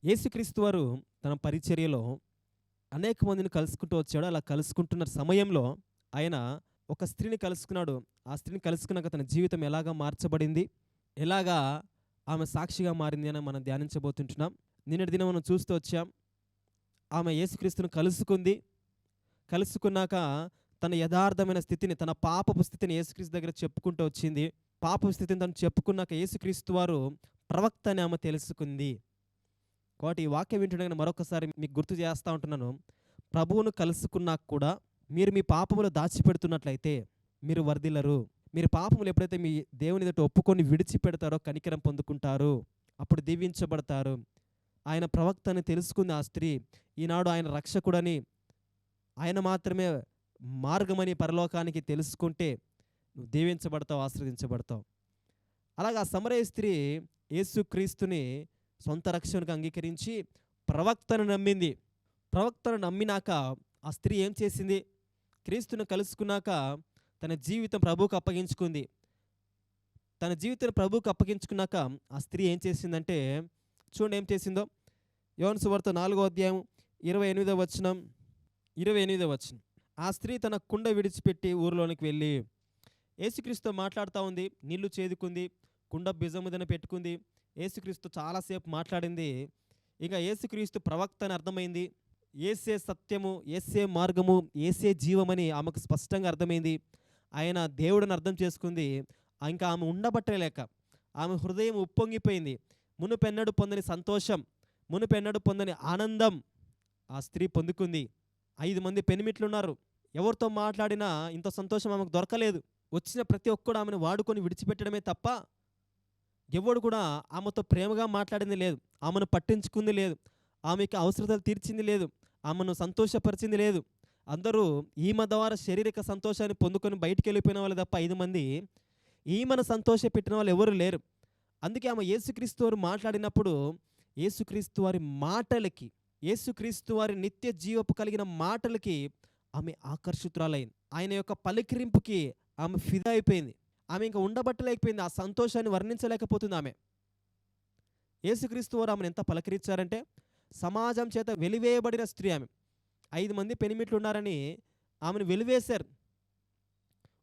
యేసుక్రీస్తు వారు తన పరిచర్యలో అనేక మందిని కలుసుకుంటూ వచ్చాడు. అలా కలుసుకుంటున్న సమయంలో ఆయన ఒక స్త్రీని కలుసుకున్నాడు. ఆ స్త్రీని కలుసుకున్నాక తన జీవితం ఎలాగా మార్చబడింది, ఎలాగా ఆమె సాక్షిగా మారింది అని మనం ధ్యానించబోతుంటున్నాం. నిన్నటి దినం మనం చూస్తూ వచ్చాం. ఆమె యేసుక్రీస్తును కలుసుకుంది. కలుసుకున్నాక తన యథార్థమైన స్థితిని, తన పాపపు స్థితిని యేసుక్రీస్తు దగ్గర చెప్పుకుంటూ వచ్చింది. పాపపు స్థితిని తను చెప్పుకున్నాక యేసుక్రీస్తు వారు ప్రవక్త అని ఆమె తెలుసుకుంది. కాబట్టి ఈ వాక్యం వింటుండగానే మరొకసారి మీకు గుర్తు చేస్తూ ఉంటున్నాను. ప్రభువును కలుసుకున్నాక కూడా మీరు మీ పాపములు దాచిపెడుతున్నట్లయితే మీరు వర్ధిల్లరు. మీరు పాపములు ఎప్పుడైతే మీ దేవుని ఎదుట ఒప్పుకొని విడిచిపెడతారో కనికరం పొందుకుంటారు. అప్పుడు దీవించబడతారు. ఆయన ప్రవక్త అని తెలుసుకుంది ఆ స్త్రీ. ఈనాడు ఆయన రక్షకుడని, ఆయన మాత్రమే మార్గమని పరలోకానికి తెలుసుకుంటే నువ్వు దీవించబడతావు, ఆశీర్వదించబడతావు. అలాగా ఆ సమరయ స్త్రీ యేసుక్రీస్తుని సొంత రక్షణకు అంగీకరించి ప్రవక్తను నమ్మింది. ప్రవక్తను నమ్మినాక ఆ స్త్రీ ఏం చేసింది? క్రీస్తును కలుసుకున్నాక తన జీవితం ప్రభువుకు అప్పగించుకుంది. తన జీవితాన్ని ప్రభువుకు అప్పగించుకున్నాక ఆ స్త్రీ ఏం చేసిందంటే, చూడండి ఏం చేసిందో. యోహాను సువార్త 4వ అధ్యాయం 28వ వచనం. ఆ స్త్రీ తన కుండ విడిచిపెట్టి ఊరిలోనికి వెళ్ళి యేసుక్రీస్తుతో మాట్లాడుతూ ఉంది. నీళ్లు చేదుకుంది, కుండ బిజముదన పెట్టుకుంది. యేసుక్రీస్తు చాలాసేపు మాట్లాడింది. ఇక యేసుక్రీస్తు ప్రవక్త అని అర్థమైంది. ఏసే సత్యము, ఏసే మార్గము, ఏసే జీవమని ఆమెకు స్పష్టంగా అర్థమైంది. ఆయన దేవుడని అర్థం చేసుకుంది. ఇంకా ఆమె ఉండబట్టలేక ఆమె హృదయం ఉప్పొంగిపోయింది. మునుపెన్నడు పొందని సంతోషం, మునుపెన్నడు పొందని ఆనందం ఆ స్త్రీ పొందుకుంది. 5 మంది పెనిమిట్లున్నారు. ఎవరితో మాట్లాడినా ఇంత సంతోషం ఆమెకు దొరకలేదు. వచ్చిన ప్రతి ఒక్కడు ఆమెను వాడుకొని విడిచిపెట్టడమే తప్ప ఎవడు కూడా ఆమెతో ప్రేమగా మాట్లాడింది లేదు, ఆమెను పట్టించుకుంది లేదు, ఆమెకి అవసరతలు తీర్చింది లేదు, ఆమెను సంతోషపరిచింది లేదు. అందరూ ఈమె ద్వారా శారీరక సంతోషాన్ని పొందుకొని బయటికి వెళ్ళిపోయిన వాళ్ళు తప్ప 5 మంది ఈమెను సంతోషపెట్టిన వాళ్ళు ఎవరు లేరు. అందుకే ఆమె యేసుక్రీస్తు వారు మాట్లాడినప్పుడు యేసుక్రీస్తు వారి మాటలకి, యేసుక్రీస్తు వారి నిత్య జీవపు కలిగిన మాటలకి ఆమె ఆకర్షితురాలైంది. ఆయన యొక్క పలికిరింపుకి ఆమె ఫిదా అయిపోయింది. ఆమె ఇంకా ఉండబట్టలేకపోయింది. ఆ సంతోషాన్ని వర్ణించలేకపోతుంది ఆమె. యేసుక్రీస్తు వారు ఆమెను ఎంత పలకరించారంటే, సమాజం చేత వెలివేయబడిన స్త్రీ ఆమె. 5 మంది పెనిమిట్లు ఉన్నారని ఆమెను వెలివేశారు.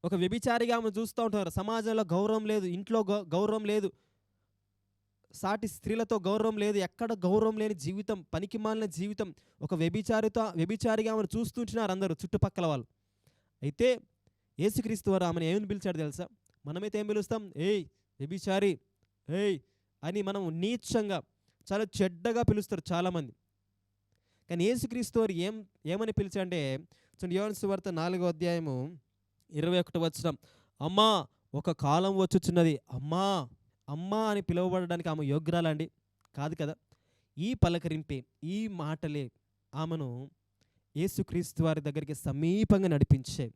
ఒక వ్యభిచారిగా ఆమెను చూస్తూ ఉంటారు. సమాజంలో గౌరవం లేదు, ఇంట్లో గౌరవం లేదు, సాటి స్త్రీలతో గౌరవం లేదు, ఎక్కడ గౌరవం లేని జీవితం, పనికిమాలిన జీవితం. ఒక వ్యభిచారిగా ఆమెను చూస్తుంటున్నారు అందరూ చుట్టుపక్కల వాళ్ళు. అయితే యేసుక్రీస్తు వారు ఆమెను ఏమని పిలిచాడు తెలుసా? మనమైతే ఏం పిలుస్తాం? ఏయ్ వ్యభిచారి, ఏయ్ అని మనం నీచంగా, చాలా చెడ్డగా పిలుస్తారు చాలామంది. కానీ యేసుక్రీస్తు వారు ఏమని పిలిచాడంటే, చూడండి యోహాను సువార్త 4వ అధ్యాయము 21వ వచనం. అమ్మా ఒక కాలం వచ్చుచున్నది. అమ్మా అమ్మా అని పిలువబడడానికి ఆమె యోగ్యురాలండి? కాదు కదా. ఈ పలకరింపే, ఈ మాటలే ఆమెను యేసుక్రీస్తు వారి దగ్గరికి సమీపంగా నడిపించాయి.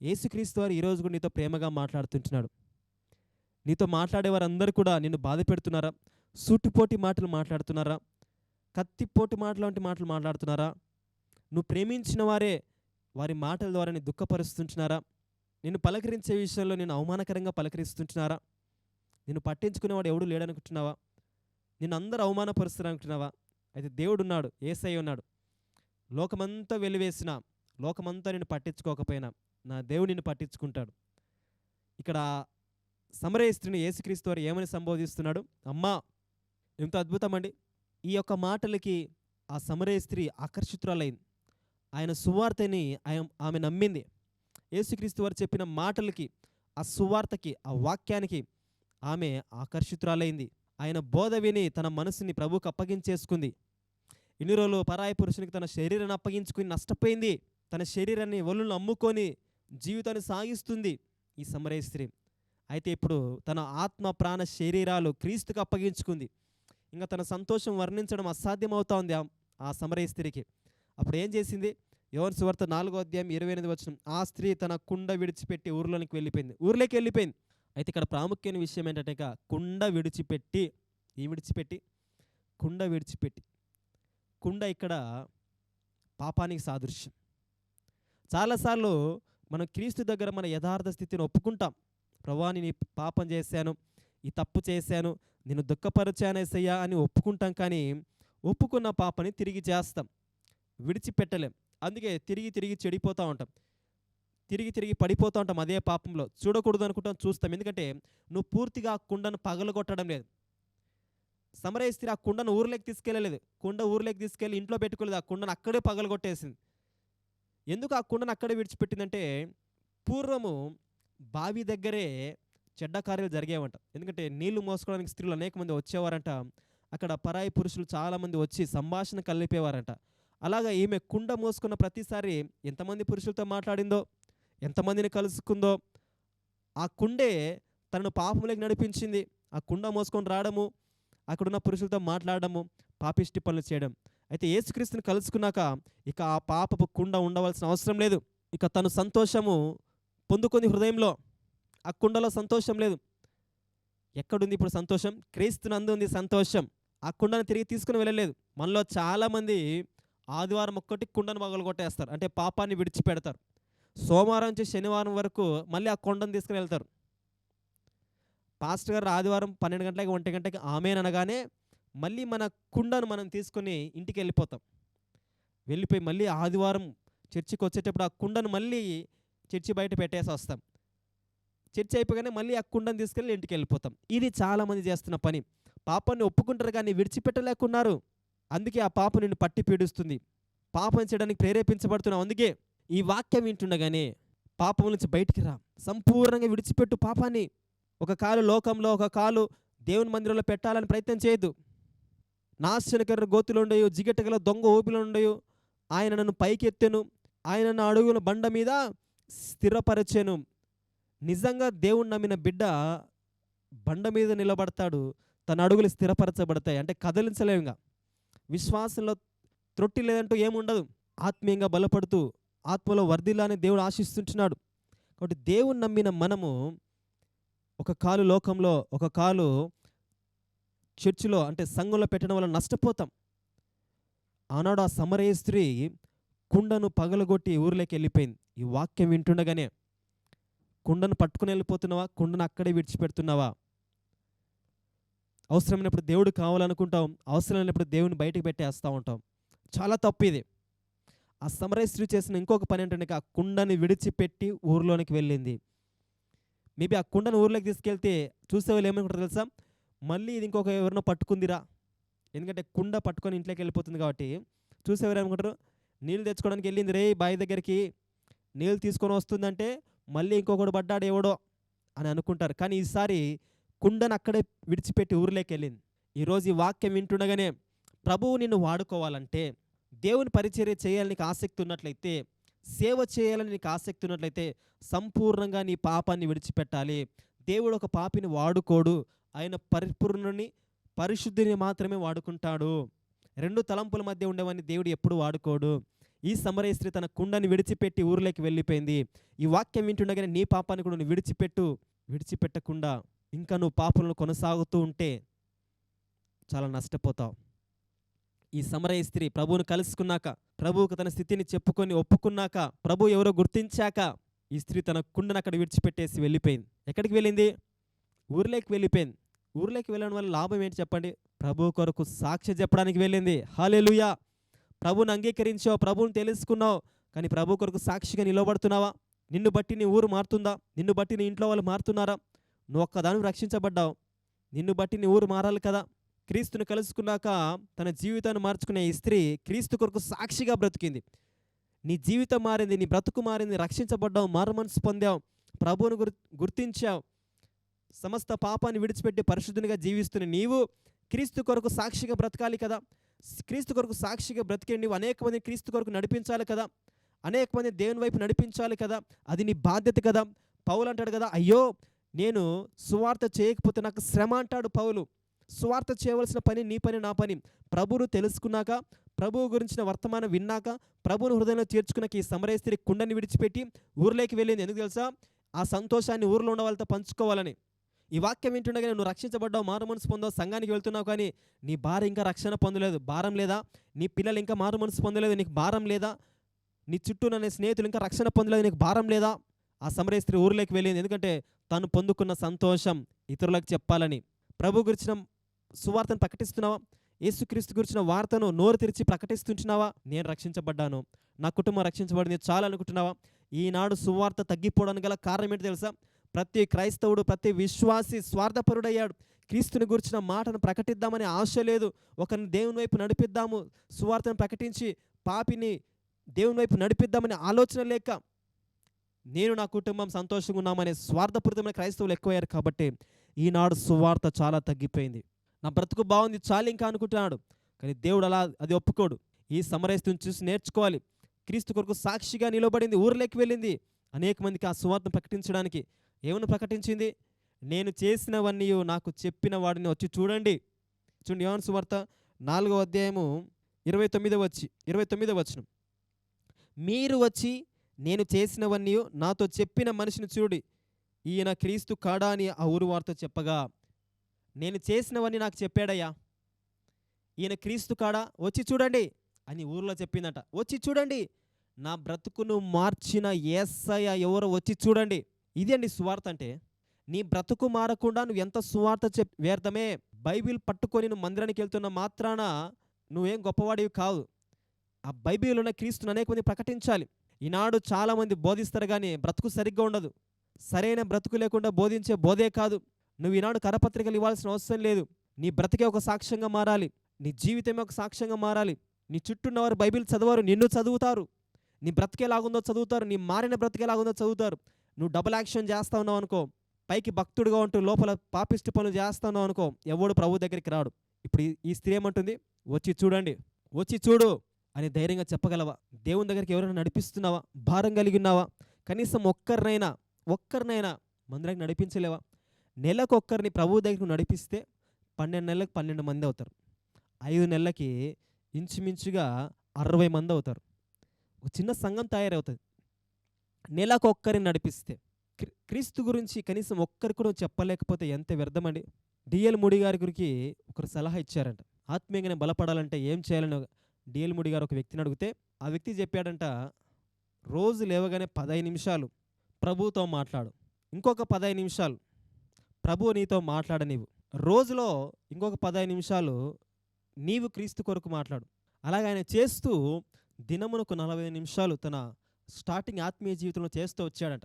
యేసుక్రీస్తు వారు ఈరోజు కూడా నీతో ప్రేమగా మాట్లాడుతుంటున్నాడు. నీతో మాట్లాడేవారందరూ కూడా నిన్ను బాధ పెడుతున్నారా? సూటిపోటి మాటలు మాట్లాడుతున్నారా? కత్తిపోటి మాటలు వంటి మాటలు మాట్లాడుతున్నారా? నువ్వు ప్రేమించిన వారే వారి మాటల ద్వారా నీ దుఃఖపరుస్తుంటున్నారా? నిన్ను పలకరించే విషయంలో నేను అవమానకరంగా పలకరిస్తుంటున్నారా? నిన్ను పట్టించుకునేవాడు ఎవడు లేడనుకుంటున్నావా? నిన్ను అందరూ అవమానపరుస్తున్నారు అనుకుంటున్నావా? అయితే దేవుడు ఉన్నాడు, యేసయ్య ఉన్నాడు. లోకమంతా వెలివేసినా, లోకమంతా నిన్ను పట్టించుకోకపోయినా నా దేవుడు నిన్ను పట్టించుకుంటాడు. ఇక్కడ సమరయ స్త్రీని యేసుక్రీస్తు వారు ఏమని సంబోధిస్తున్నాడు? అమ్మా. ఎంత అద్భుతం అండి. ఈ యొక్క మాటలకి ఆ సమరయ స్త్రీ ఆకర్షితురాలైంది. ఆయన సువార్తని ఆమె నమ్మింది. యేసుక్రీస్తు వారు చెప్పిన మాటలకి, ఆ సువార్తకి, ఆ వాక్యానికి ఆమె ఆకర్షితురాలైంది. ఆయన బోధ విని తన మనసుని ప్రభువుకు అప్పగించేసుకుంది. ఇన్ని రోజులు పరాయి పురుషునికి తన శరీరాన్ని అప్పగించుకుని నష్టపోయింది. తన శరీరాన్ని ఒళ్ళను అమ్ముకొని జీవితాన్ని సాగిస్తుంది ఈ సమరయ స్త్రీ. అయితే ఇప్పుడు తన ఆత్మ ప్రాణ శరీరాలు క్రీస్తుకు అప్పగించుకుంది. ఇంకా తన సంతోషం వర్ణించడం అసాధ్యం అవుతా ఉంది ఆ సమరయ స్త్రీకి. అప్పుడు ఏం చేసింది? యోహాను సువార్త 4వ అధ్యాయం 28వ వచనం. ఆ స్త్రీ తన కుండ విడిచిపెట్టి ఊరిలోకి వెళ్ళిపోయింది. అయితే ఇక్కడ ప్రాముఖ్యమైన విషయం ఏంటంటే, కుండ విడిచిపెట్టి, కుండ ఇక్కడ పాపానికి సాదృశ్యం. చాలాసార్లు మనం క్రీస్తు దగ్గర మన యథార్థ స్థితిని ఒప్పుకుంటాం. ప్రభువా నేను ఈ పాపం చేశాను, ఈ తప్పు చేశాను, నేను దుఃఖపరిచాను యేసయ్యా అని ఒప్పుకుంటాం. కానీ ఒప్పుకున్న పాపని తిరిగి చేస్తాం, విడిచిపెట్టలేం. అందుకే తిరిగి తిరిగి చెడిపోతూ ఉంటాం, తిరిగి తిరిగి పడిపోతూ ఉంటాం అదే పాపంలో. చూడకూడదు అనుకుంటాం, చూస్తాం. ఎందుకంటే నువ్వు పూర్తిగా ఆ కుండను పగలగొట్టడం లేదు. సమరయ స్త్రీ ఆ కుండను ఊర్లోకి తీసుకెళ్ళలేదు, కుండ ఊర్లోకి తీసుకెళ్ళి ఇంట్లో పెట్టుకోలేదు, ఆ కుండను అక్కడే పగలగొట్టేసింది. ఎందుకు ఆ కుండను అక్కడే విడిచిపెట్టిందంటే, పూర్వము బావి దగ్గరే చెడ్డ కార్యాలు జరిగేవంట. ఎందుకంటే నీళ్లు మోసుకోవడానికి స్త్రీలు అనేక మంది వచ్చేవారంట. అక్కడ పరాయి పురుషులు చాలామంది వచ్చి సంభాషణ కలిపేవారంట. అలాగా ఈమె కుండ మోసుకున్న ప్రతిసారి ఎంతమంది పురుషులతో మాట్లాడిందో, ఎంతమందిని కలుసుకుందో, ఆ కుండే తనను పాపంలోకి నడిపించింది. ఆ కుండ మోసుకొని రావడము, అక్కడున్న పురుషులతో మాట్లాడడము, పాపిష్టి పనులు చేయడం. అయితే యేసుక్రీస్తుని కలుసుకున్నాక ఇక ఆ పాపపు కుండ ఉండవలసిన అవసరం లేదు. ఇక తను సంతోషము పొందుకొని హృదయంలో, ఆ కుండలో సంతోషం లేదు. ఎక్కడుంది ఇప్పుడు సంతోషం? క్రీస్తునందు ఉంది సంతోషం. ఆ కుండను తిరిగి తీసుకుని వెళ్ళలేదు. మనలో చాలామంది ఆదివారం ఒక్కటి కుండను పగలగొట్టేస్తారు, అంటే పాపాన్ని విడిచిపెడతారు. సోమవారం నుంచి శనివారం వరకు మళ్ళీ ఆ కుండను తీసుకుని వెళ్తారు. పాస్టర్ గారు ఆదివారం 12 గంటలకి 1 గంటకి ఆమేన్ అనగానే మళ్ళీ మన కుండను మనం తీసుకొని ఇంటికి వెళ్ళిపోతాం. వెళ్ళిపోయి మళ్ళీ ఆదివారం చర్చికి వచ్చేటప్పుడు ఆ కుండను మళ్ళీ చర్చి బయట పెట్టేసి వస్తాం. చర్చి అయిపోగానే మళ్ళీ ఆ కుండను తీసుకెళ్ళి ఇంటికి వెళ్ళిపోతాం. ఇది చాలామంది చేస్తున్న పని. పాపాన్ని ఒప్పుకుంటారు కానీ విడిచిపెట్టలేకున్నారు. అందుకే ఆ పాపం నిన్ను పట్టి పీడిస్తుంది, పాపం చేయడానికి ప్రేరేపించబడుతున్నావు. అందుకే ఈ వాక్యం వింటుండగానే పాపం నుంచి బయటికి రా, సంపూర్ణంగా విడిచిపెట్టు పాపాన్ని. ఒక కాలు లోకంలో, ఒక కాలు దేవుని మందిరంలో పెట్టాలని ప్రయత్నం చేయొద్దు. నాశనకర గోతులుండయు, జిగటగల దొంగ ఊపిలుండయు, ఆయన నన్ను పైకెత్తెను, ఆయన నా అడుగుల బండ మీద స్థిరపరచెను. నిజంగా దేవుణ్ణి నమ్మిన బిడ్డ బండ మీద నిలబడతాడు, తన అడుగులు స్థిరపరచబడతాయి. అంటే కదిలించలేముగా. విశ్వాసంలో త్రొట్టి లేదంటూ ఏముండదు. ఆత్మీయంగా బలపడుతూ ఆత్మలో వర్ధిల్లాలని దేవుడు ఆశిస్తుంటున్నాడు. కాబట్టి దేవుణ్ణి నమ్మిన మనము ఒక కాలు లోకంలో, ఒక కాలు చర్చిలో, అంటే సంఘంలో పెట్టడం వల్ల నష్టపోతాం. ఆనాడు ఆ సమరయ స్త్రీ కుండను పగలగొట్టి ఊరిలోకి వెళ్ళిపోయింది. ఈ వాక్యం వింటుండగానే కుండను పట్టుకుని వెళ్ళిపోతున్నావా? కుండను అక్కడే విడిచిపెడుతున్నావా? అవసరమైనప్పుడు దేవుడు కావాలనుకుంటాం, అవసరమైనప్పుడు దేవుని బయటకు పెట్టేస్తూ ఉంటాం. చాలా తప్పు ఇది. ఆ సమరయ స్త్రీ చేసిన ఇంకొక పని ఏంటంటే, ఆ కుండని విడిచిపెట్టి ఊరిలోనికి వెళ్ళింది. మేబీ ఆ కుండను ఊర్లోకి తీసుకెళ్తే చూసేవాళ్ళు ఏమనుకుంటారు తెలుసా? మళ్ళీ ఇది ఇంకొక ఎవరినో పట్టుకుందిరా. ఎందుకంటే కుండ పట్టుకొని ఇంట్లోకి వెళ్ళిపోతుంది కాబట్టి చూసేవారు ఏమనుకుంటారు? నీళ్ళు తెచ్చుకోవడానికి వెళ్ళింది రే బావి దగ్గరికి, నీళ్ళు తీసుకొని వస్తుందంటే మళ్ళీ ఇంకొకడు పడ్డాడు ఎవడో అని అనుకుంటారు. కానీ ఈసారి కుండను అక్కడే విడిచిపెట్టి ఊర్లోకి వెళ్ళింది. ఈరోజు ఈ వాక్యం వింటుండగానే ప్రభువు నిన్ను వాడుకోవాలంటే, దేవుని పరిచర్య చేయాలని నీకు ఆసక్తి ఉన్నట్లయితే, సేవ చేయాలని నీకు ఆసక్తి ఉన్నట్లయితే సంపూర్ణంగా నీ పాపాన్ని విడిచిపెట్టాలి. దేవుడు ఒక పాపిని వాడుకోడు, ఆయన పరిపూర్ణుని, పరిశుద్ధిని మాత్రమే వాడుకుంటాడు. 2 తలంపుల మధ్య ఉండేవాడిని దేవుడు ఎప్పుడు వాడుకోడు. ఈ సమరయ స్త్రీ తన కుండని విడిచిపెట్టి ఊర్లోకి వెళ్ళిపోయింది. ఈ వాక్యం వింటుండగానే నీ పాపాన్ని కూడా నువ్వు విడిచిపెట్టకుండా ఇంకా నువ్వు పాపంలో కొనసాగుతూ ఉంటే చాలా నష్టపోతావు. ఈ సమరయ స్త్రీ ప్రభువును కలుసుకున్నాక, ప్రభువుకు తన స్థితిని చెప్పుకొని ఒప్పుకున్నాక, ప్రభు ఎవరో గుర్తించాక ఈ స్త్రీ తన కుండను అక్కడ విడిచిపెట్టేసి వెళ్ళిపోయింది. ఎక్కడికి వెళ్ళింది? ఊర్లోకి వెళ్ళిపోయింది. ఊర్లోకి వెళ్ళడం వల్ల లాభం ఏంటి చెప్పండి? ప్రభు కొరకు సాక్ష్యం చెప్పడానికి వెళ్ళింది. హల్లెలూయా. ప్రభువుని అంగీకరించావు, ప్రభువుని తెలుసుకున్నావు, కానీ ప్రభు కొరకు సాక్షిగా నిలబడుతున్నావా? నిన్ను బట్టి నీ ఊరు మారుతుందా? నిన్ను బట్టి నీ ఇంట్లో వాళ్ళు మారుతున్నారా? నువ్వు ఒక్కదానివి రక్షించబడ్డావు, నిన్ను బట్టి నీ ఊరు మారాలి కదా. క్రీస్తుని కలుసుకున్నాక తన జీవితాన్ని మార్చుకునే ఈ స్త్రీ క్రీస్తు కొరకు సాక్షిగా బ్రతికింది. నీ జీవితం మారింది, నీ బ్రతుకు మారింది, రక్షించబడ్డావు, మారుమనసు పొందావు, ప్రభువును గుర్తించావు. సమస్త పాపాన్ని విడిచిపెట్టి పరిశుద్ధునిగా జీవిస్తున్న నీవు క్రీస్తు కొరకు సాక్షిగా బ్రతకాలి కదా. క్రీస్తు కొరకు సాక్షిగా బ్రతికే నీవు అనేక మందిని క్రీస్తు కొరకు నడిపించాలి కదా, అనేక మంది దేవుని వైపు నడిపించాలి కదా. అది నీ బాధ్యత కదా. పౌలు అంటాడు కదా, అయ్యో నేను సువార్త చేయకపోతే నాకు శ్రమ అంటాడు పౌలు. సువార్త చేయవలసిన పని నీ పని, నా పని. ప్రభువును తెలుసుకున్నాక, ప్రభువు గురించిన వర్తమానం విన్నాక, ప్రభువును హృదయంలో చేర్చుకున్నాక ఈ సమరయ స్త్రీ కుండని విడిచిపెట్టి ఊర్లోకి వెళ్ళింది. ఎందుకు తెలుసా? ఆ సంతోషాన్ని ఊర్లో ఉన్న వాళ్ళతో పంచుకోవాలని. ఈ వాక్యం వింటుండగానే నువ్వు రక్షించబడ్డావు, మారు మనసు పొందావు, సంఘానికి వెళ్తున్నావు, కానీ నీ భార్య ఇంకా రక్షణ పొందలేదు, భారం లేదా? నీ పిల్లలు ఇంకా మారు మనసు పొందలేదు, నీకు భారం లేదా? నీ చుట్టూ నీ స్నేహితులు ఇంకా రక్షణ పొందలేదు, నీకు భారం లేదా? ఆ సమరయ స్త్రీ ఊర్లోకి వెళ్ళింది. ఎందుకంటే తను పొందుకున్న సంతోషం ఇతరులకు చెప్పాలని. ప్రభు గురించిన సువార్తను ప్రకటిస్తున్నావా? యేసుక్రీస్తు గురించిన వార్తను నోరు తెరిచి ప్రకటిస్తుంటున్నావా? నేను రక్షించబడ్డాను, నా కుటుంబం రక్షించబడింది చాలు అనుకుంటున్నావా? ఈనాడు సువార్త తగ్గిపోవడానికి గల కారణం ఏంటో తెలుసా? ప్రతి క్రైస్తవుడు, ప్రతి విశ్వాసి స్వార్థపరుడయ్యాడు. క్రీస్తుని గురించిన మాటను ప్రకటిద్దామనే ఆశ లేదు. ఒకరిని దేవుని వైపు నడిపిద్దాము, సువార్తను ప్రకటించి పాపిని దేవుని వైపు నడిపిద్దామనే ఆలోచన లేక, నేను నా కుటుంబం సంతోషంగా ఉన్నామనే స్వార్థపూరితమైన క్రైస్తవులు ఎక్కువయ్యారు. కాబట్టి ఈనాడు సువార్త చాలా తగ్గిపోయింది. నా బ్రతుకు బాగుంది చాలు ఇంకా అనుకుంటున్నాడు. కానీ దేవుడు అలా అది ఒప్పుకోడు. ఈ సమరయ స్త్రీని చూసి నేర్చుకోవాలి. క్రీస్తు కొరకు సాక్షిగా నిలబడింది, ఊర్లోకి వెళ్ళింది అనేక మందికి ఆ సువార్తను ప్రకటించడానికి. ఏమని ప్రకటించింది? నేను చేసినవన్నీ నాకు చెప్పిన వాడిని వచ్చి చూడండి. చూడండి, యోహాను సువార్త 4వ అధ్యాయము 29వ వచనం. మీరు వచ్చి నేను చేసినవన్నీ నాతో చెప్పిన మనిషిని చూడు, ఈయన క్రీస్తు కాడా అని ఆ ఊరు వారితో చెప్పగా, నేను చేసినవన్నీ నాకు చెప్పాడయ్యా, ఈయన క్రీస్తు కాడా, వచ్చి చూడండి అని ఊర్లో చెప్పిందట. వచ్చి చూడండి, నా బ్రతుకును మార్చిన యేసయ్య ఎవరో వచ్చి చూడండి. ఇది అండి సువార్త అంటే. నీ బ్రతుకు మారకుండా నువ్వు ఎంత సువార్త వ్యర్థమే. బైబిల్ పట్టుకొని నువ్వు మందిరానికి వెళ్తున్న మాత్రాన నువ్వేం గొప్పవాడివి కావు. ఆ బైబిల్ ఉన్న క్రీస్తుని అనేక మంది ప్రకటించాలి. ఈనాడు చాలామంది బోధిస్తారు కానీ బ్రతుకు సరిగ్గా ఉండదు. సరైన బ్రతుకు లేకుండా బోధించే బోధే కాదు. నువ్వు ఈనాడు కరపత్రికలు ఇవ్వాల్సిన అవసరం లేదు. నీ బ్రతికే ఒక సాక్ష్యంగా మారాలి. నీ జీవితమే ఒక సాక్ష్యంగా మారాలి. నీ చుట్టూ ఉన్నవారు బైబిల్ చదవరు, నిన్ను చదువుతారు. నీ బ్రతికేలాగుందో చదువుతారు, నీ మారిన బ్రతికేలాగుందో చదువుతారు. నువ్వు డబుల్ యాక్షన్ చేస్తా ఉన్నావు అనుకో, పైకి భక్తుడిగా ఉంటూ లోపల పాపిష్టి పనులు చేస్తా ఉన్నావు అనుకో, ఎవడు ప్రభు దగ్గరికి రాడు. ఇప్పుడు ఈ స్త్రీ ఏమంటుంది? వచ్చి చూడండి, వచ్చి చూడు అని ధైర్యంగా చెప్పగలవా? దేవుని దగ్గరికి ఎవరైనా నడిపిస్తున్నావా? భారం కలిగి ఉన్నావా? కనీసం ఒక్కరినైనా మందిరానికి నడిపించలేవా? నెలకు ఒక్కరిని ప్రభు దగ్గరికి నడిపిస్తే 12 నెలలకు 12 మంది అవుతారు. 5 నెలలకి ఇంచుమించుగా 60 మంది అవుతారు. ఒక చిన్న సంఘం తయారవుతుంది. నెలకు ఒక్కరిని నడిపిస్తే. క్రీస్తు గురించి కనీసం ఒక్కరికి కూడా చెప్పలేకపోతే ఎంత వ్యర్థమండి. డిఎల్ మూడి గారి గురికి ఒకరు సలహా ఇచ్చారంట. ఆత్మీయంగానే బలపడాలంటే ఏం చేయాలని డిఎల్ మూడి గారు ఒక వ్యక్తిని అడిగితే, ఆ వ్యక్తి చెప్పాడంట, రోజు లేవగానే 15 నిమిషాలు ప్రభువుతో మాట్లాడు, ఇంకొక 15 నిమిషాలు ప్రభువు నీతో మాట్లాడనివ్వు, రోజులో ఇంకొక 15 నిమిషాలు నీవు క్రీస్తు కొరకు మాట్లాడు. అలాగే ఆయన చేస్తూ దినమునకు 40 నిమిషాలు తన స్టార్టింగ్ ఆత్మీయ జీవితంలో చేస్తూ వచ్చాడంట.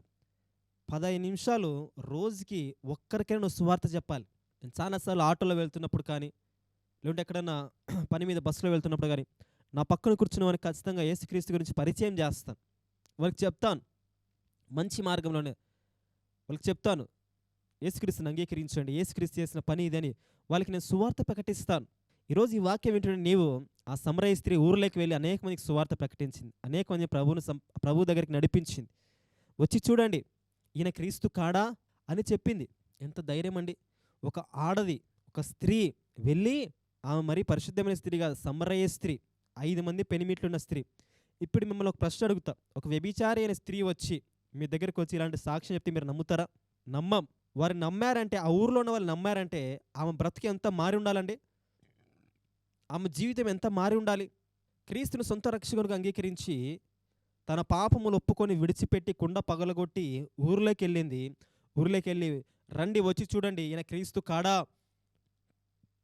15 నిమిషాలు రోజుకి ఒక్కరికైనా నువ్వు సువార్త చెప్పాలి. నేను చాలాసార్లు ఆటోలో వెళ్తున్నప్పుడు కానీ, లేదంటే ఎక్కడన్నా పని మీద బస్సులో వెళ్తున్నప్పుడు కానీ, నా పక్కన కూర్చున్న వారికి ఖచ్చితంగా యేసుక్రీస్తు గురించి పరిచయం చేస్తాను. వాళ్ళకి చెప్తాను, మంచి మార్గంలోనే వాళ్ళకి చెప్తాను, యేసుక్రీస్తుని అంగీకరించండి, యేసుక్రీస్తు చేసిన పని ఇదని వాళ్ళకి నేను సువార్త ప్రకటిస్తాను. ఈరోజు ఈ వాక్యం ఏంటంటే, నీవు ఆ సమరయ స్త్రీ ఊర్లోకి వెళ్ళి అనేక మందికి సువార్త ప్రకటించింది, అనేక మంది ప్రభు దగ్గరికి నడిపించింది. వచ్చి చూడండి, ఈయన క్రీస్తు కాడా అని చెప్పింది. ఎంత ధైర్యం అండి! ఒక ఆడది, ఒక స్త్రీ వెళ్ళి, ఆమె మరీ పరిశుద్ధమైన స్త్రీ కాదు, సమరయ స్త్రీ, 5 మంది పెనిమిట్లున్న స్త్రీ. ఇప్పుడు మిమ్మల్ని ఒక ప్రశ్న అడుగుతా. ఒక వ్యభిచారి అయిన స్త్రీ వచ్చి మీ దగ్గరికి వచ్చి ఇలాంటి సాక్ష్యం చెప్తే మీరు నమ్ముతారా? నమ్మం. వారు నమ్మారంటే, ఆ ఊరిలో ఉన్న వాళ్ళు నమ్మారంటే ఆమె బ్రతికి ఎంత మారి ఉండాలండి, ఆమె జీవితం ఎంత మారి ఉండాలి. క్రీస్తుని సొంత రక్షకునిగా అంగీకరించి తన పాపములు ఒప్పుకొని విడిచిపెట్టి కుండ పగలగొట్టి ఊర్లోకి వెళ్ళింది. ఊర్లోకి వెళ్ళి, రండి వచ్చి చూడండి, ఈయన క్రీస్తు కాడా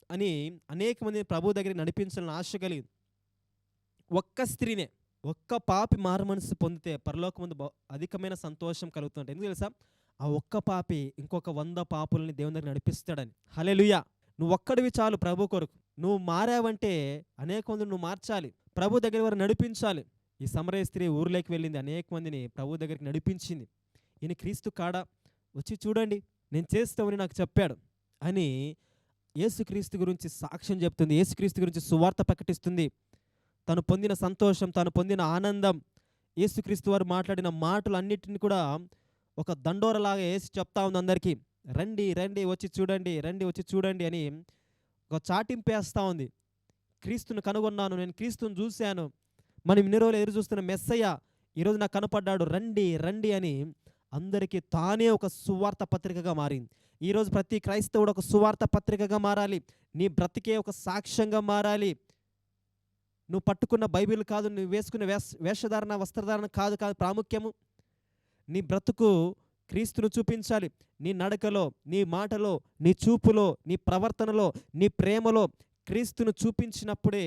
అని అనేక మంది ప్రభు దగ్గరికి నడిపించాలని ఆశ కలిగింది. ఒక్క స్త్రీనే, ఒక్క పాపి మారుమనసు పొందితే పరలోకమందు అధికమైన సంతోషం కలుగుతుంటే. ఎందుకు తెలుసా? ఆ ఒక్క పాపి ఇంకొక 100 పాపులని దేవుని దగ్గర నడిపిస్తాడని. హల్లెలూయా! నువ్వు ఒక్కడివి చాలు ప్రభు కొరకు. నువ్వు మారావంటే అనేక మందిని నువ్వు మార్చాలి, ప్రభు దగ్గర వరకు నడిపించాలి. ఈ సమరయ స్త్రీ ఊర్లోకి వెళ్ళింది, అనేక మందిని ప్రభు దగ్గరికి నడిపించింది. ఈయన క్రీస్తు కాడా, వచ్చి చూడండి, నేను చేస్తామని నాకు చెప్పాడు అని యేసుక్రీస్తు గురించి సాక్ష్యం చెప్తుంది. యేసుక్రీస్తు గురించి సువార్త ప్రకటిస్తుంది. తను పొందిన సంతోషం, తను పొందిన ఆనందం, యేసుక్రీస్తు వారు మాట్లాడిన మాటలు అన్నిటిని కూడా ఒక దండోరలాగా వేసి చెప్తా ఉంది అందరికీ. రండి రండి వచ్చి చూడండి, రండి వచ్చి చూడండి అని ఒక చాటింపేస్తూ ఉంది. క్రీస్తుని కనుగొన్నాను, నేను క్రీస్తుని చూశాను, మనం ఇన్ని రోజులు ఎదురు చూస్తున్న మెస్సయ్య ఈరోజు నాకు కనపడ్డాడు, రండి రండి అని అందరికీ తానే ఒక సువార్త పత్రికగా మారింది. ఈరోజు ప్రతి క్రైస్తవుడు ఒక సువార్త పత్రికగా మారాలి. నీ బ్రతికే ఒక సాక్ష్యంగా మారాలి. నువ్వు పట్టుకున్న బైబిల్ కాదు, నువ్వు వేసుకున్న వేషధారణ, వస్త్రధారణ కాదు ప్రాముఖ్యము. నీ బ్రతుకు క్రీస్తును చూపించాలి. నీ నడకలో, నీ మాటలో, నీ చూపులో, నీ ప్రవర్తనలో, నీ ప్రేమలో క్రీస్తును చూపించినప్పుడే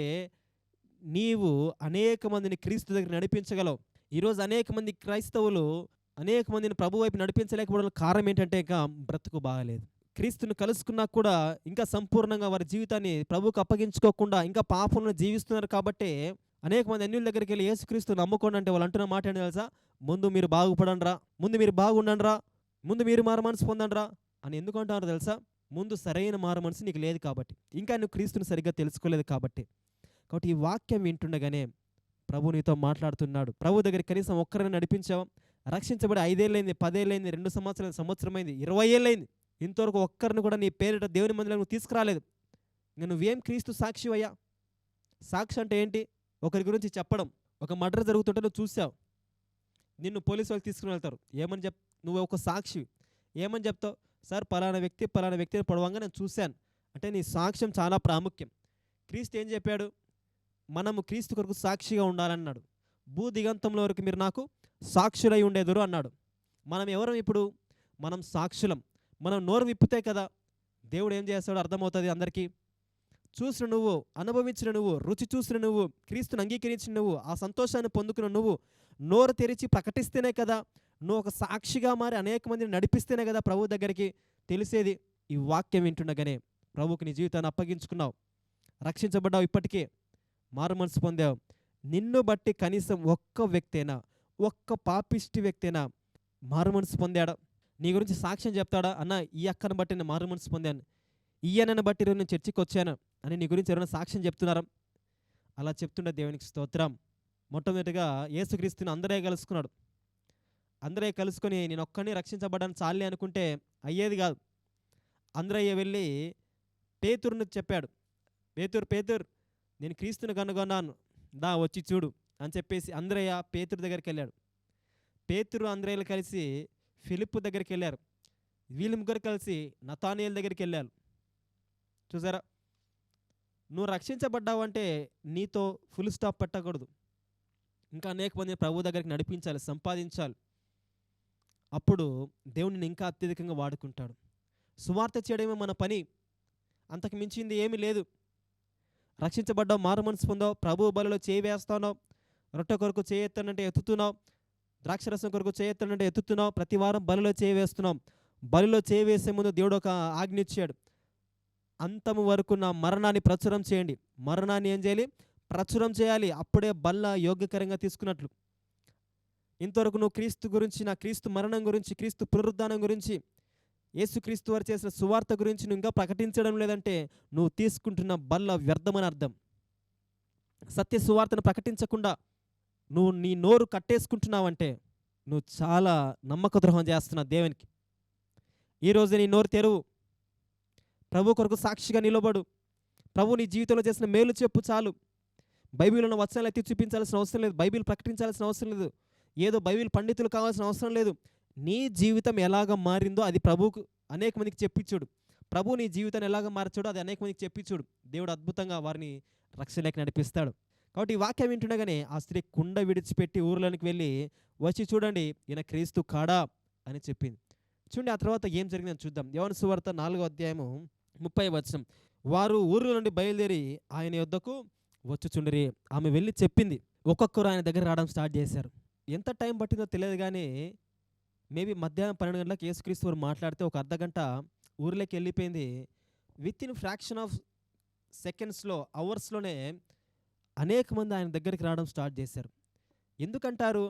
నీవు అనేక మందిని క్రీస్తు దగ్గర నడిపించగలవు. ఈరోజు అనేక మంది క్రైస్తవులు అనేక మందిని ప్రభు వైపు నడిపించలేకపోవడం కారణం ఏంటంటే ఇంకా బ్రతుకు బాగలేదు. క్రీస్తును కలుసుకున్నా కూడా ఇంకా సంపూర్ణంగా వారి జీవితాన్ని ప్రభువుకు అప్పగించుకోకుండా ఇంకా పాపంలో జీవిస్తున్నారు కాబట్టి అనేక మంది అన్యుల దగ్గరికి వెళ్ళి యేసుక్రీస్తు నమ్ముకోండి అంటే వాళ్ళు అంటున్న మాట ఏంటి తెలుసా? ముందు మీరు బాగుపడండిరా, ముందు మీరు బాగుండండిరా, ముందు మీరు మారు మనసు పొందండిరా అని ఎందుకు అంటున్నారు తెలుసా? ముందు సరైన మారు మనసు నీకు లేదు కాబట్టి, ఇంకా నువ్వు క్రీస్తుని సరిగ్గా తెలుసుకోలేదు కాబట్టి. కాబట్టి ఈ వాక్యం వింటుండగానే ప్రభు నీతో మాట్లాడుతున్నాడు. ప్రభు దగ్గర కనీసం ఒక్కరిని నడిపించావా? రక్షించబడి 5 ఏళ్ళైంది, 10 ఏళ్ళైంది, 2 సంవత్సరాలు, సంవత్సరమైంది, 20 ఏళ్ళైంది, ఇంతవరకు ఒక్కరిని కూడా నీ పేరిట దేవుని మందిలో నువ్వు తీసుకురాలేదు. ఇంకా నువ్వేం క్రీస్తు సాక్షివయ్యా? సాక్షి అంటే ఏంటి? ఒకరి గురించి చెప్పడం. ఒక మర్డర్ జరుగుతుంటే నువ్వు చూసావు, నిన్ను పోలీసు వాళ్ళు తీసుకుని వెళ్తారు. ఏమని నువ్వు ఒక సాక్షి ఏమని చెప్తావు? సార్ పలానా వ్యక్తిని పొడవంగా నేను చూశాను అంటే నీ సాక్ష్యం చాలా ప్రాముఖ్యం. క్రీస్తు ఏం చెప్పాడు? మనము క్రీస్తు కొరకు సాక్షిగా ఉండాలన్నాడు. భూ దిగంతంలో వరకు మీరు నాకు సాక్షులై ఉండేదురు అన్నాడు. మనం ఎవరం ఇప్పుడు? మనం సాక్షులం. మనం నోరు విప్పితే కదా దేవుడు ఏం చేస్తాడో అర్థమవుతుంది అందరికీ. చూసిన నువ్వు, అనుభవించిన నువ్వు, రుచి చూసిన నువ్వు, క్రీస్తుని అంగీకరించిన నువ్వు, ఆ సంతోషాన్ని పొందుకున్న నువ్వు నోరు తెరిచి ప్రకటిస్తేనే కదా, నువ్వు ఒక సాక్షిగా మారి అనేక మందిని నడిపిస్తేనే కదా ప్రభు దగ్గరికి తెలిసేది. ఈ వాక్యం వింటుండగానే ప్రభువుకి నీ జీవితాన్ని అప్పగించుకున్నావు, రక్షించబడ్డావు, ఇప్పటికే మారు మనసు పొందావు. నిన్ను బట్టి కనీసం ఒక్క వ్యక్తైనా, ఒక్క పాపిష్టి వ్యక్తైనా మారు మనసు పొందాడా? నీ గురించి సాక్ష్యం చెప్తాడా? అన్న ఈ అక్కను బట్టి నేను మారు మనసు పొందాను, ఈయనను బట్టి నేను చర్చికి వచ్చాను అని నీ గురించి ఎవరైనా సాక్ష్యం చెప్తున్నారా? అలా చెప్తుండే దేవునికి స్తోత్రం. మొట్టమొదటిగా యేసుక్రీస్తుని అందరూ కలుసుకున్నాడు. అందరూ కలుసుకొని నేను ఒక్కడిని రక్షించబడ్డాను చాలే అనుకుంటే అయ్యేది కాదు. అంద్రయ్య వెళ్ళి పేతురుని చెప్పాడు, పేతురు నేను క్రీస్తుని కనుగొన్నాను, దా వచ్చి చూడు అని చెప్పేసి అంద్రయ్య పేతురు దగ్గరికి వెళ్ళాడు. పేతురు అంద్రయ్యలు కలిసి ఫిలిప్పు దగ్గరికి వెళ్ళారు. వీళ్ళు ముగ్గురు కలిసి నతానియేలు దగ్గరికి వెళ్ళారు. చూసారా, నువ్వు రక్షించబడ్డావు అంటే నీతో ఫుల్ స్టాప్ పెట్టకూడదు. ఇంకా అనేక మంది ప్రభు దగ్గరికి నడిపించాలి, సంపాదించాలి. అప్పుడు దేవుడిని ఇంకా అత్యధికంగా వాడుకుంటాడు. సువార్త చేయడమే మన పని, అంతకు మించింది ఏమీ లేదు. రక్షించబడ్డావు, మారు మనసు పొందావు, ప్రభు బలిలో చేయి వేస్తున్నావు, రొట్టె కొరకు చేయి ఎత్తానంటే ఎత్తుతున్నావు, ద్రాక్షరసం కొరకు చేయి ఎత్తానంటే ఎత్తుతున్నావు, ప్రతి వారం బలిలో చేయి వేస్తున్నావు. బలిలో చేయి వేసే ముందు దేవుడు ఒక ఆజ్ఞ ఇచ్చాడు, అంతము వరకు నా మరణాన్ని ప్రచురం చేయండి. మరణాన్ని ఏం చేయాలి? ప్రచురం చేయాలి. అప్పుడే బల్ల యోగ్యకరంగా తీసుకున్నట్లు. ఇంతవరకు నువ్వు క్రీస్తు గురించి, నా క్రీస్తు మరణం గురించి, క్రీస్తు పునరుద్ధానం గురించి, యేసుక్రీస్తు వారు చేసిన సువార్త గురించి నువ్వు ఇంకా ప్రకటించడం లేదంటే నువ్వు తీసుకుంటున్న బల్ల వ్యర్థమని అర్థం. సత్య సువార్తను ప్రకటించకుండా నువ్వు నీ నోరు కట్టేసుకుంటున్నావంటే నువ్వు చాలా నమ్మక ద్రోహం చేస్తున్నావు దేవునికి. ఈరోజు నీ నోరు తెరువు, ప్రభు కొరకు సాక్షిగా నిలబడు, ప్రభు నీ జీవితంలో చేసిన మేలు చెప్పు చాలు. బైబిల్లో ఉన్న వచనాలు ఎత్తి చూపించాల్సిన అవసరం లేదు, బైబిల్ ప్రకటించాల్సిన అవసరం లేదు, ఏదో బైబిల్ పండితులు కావాల్సిన అవసరం లేదు. నీ జీవితం ఎలాగ మారిందో అది ప్రభువుకు అనేక మందికి చెప్పించుడు. ప్రభు నీ జీవితాన్ని ఎలాగ మార్చాడో అది అనేక మందికి చెప్పించుడు. దేవుడు అద్భుతంగా వారిని రక్షణలోకి నడిపిస్తాడు. కాబట్టి ఈ వాక్యం వింటుండగానే ఆ స్త్రీ కుండ విడిచిపెట్టి ఊరిలోనికి వెళ్ళి వచ్చి చూడండి ఈయన క్రీస్తు కాడా అని చెప్పింది. చూడండి ఆ తర్వాత ఏం జరిగిందని చూద్దాం. యోహాను సువార్త 4వ అధ్యాయము 30వ వచనం. వారు ఊరిలో నుండి బయలుదేరి ఆయన యొద్దకు వచ్చుచుండిరి. ఆమె వెళ్ళి చెప్పింది. ఒక్కొక్కరు ఆయన దగ్గర రావడం స్టార్ట్ చేశారు. ఎంత టైం పట్టిందో తెలియదు కానీ మేబీ మధ్యాహ్నం 12 గంటలకు యేసుక్రీస్తు వారు మాట్లాడితే ఒక అర్ధగంట ఊరిలోకి వెళ్ళిపోయింది. విత్ ఇన్ ఫ్రాక్షన్ ఆఫ్ సెకండ్స్లో, అవర్స్లోనే అనేక మంది ఆయన దగ్గరికి రావడం స్టార్ట్ చేశారు. ఎందుకంటారు?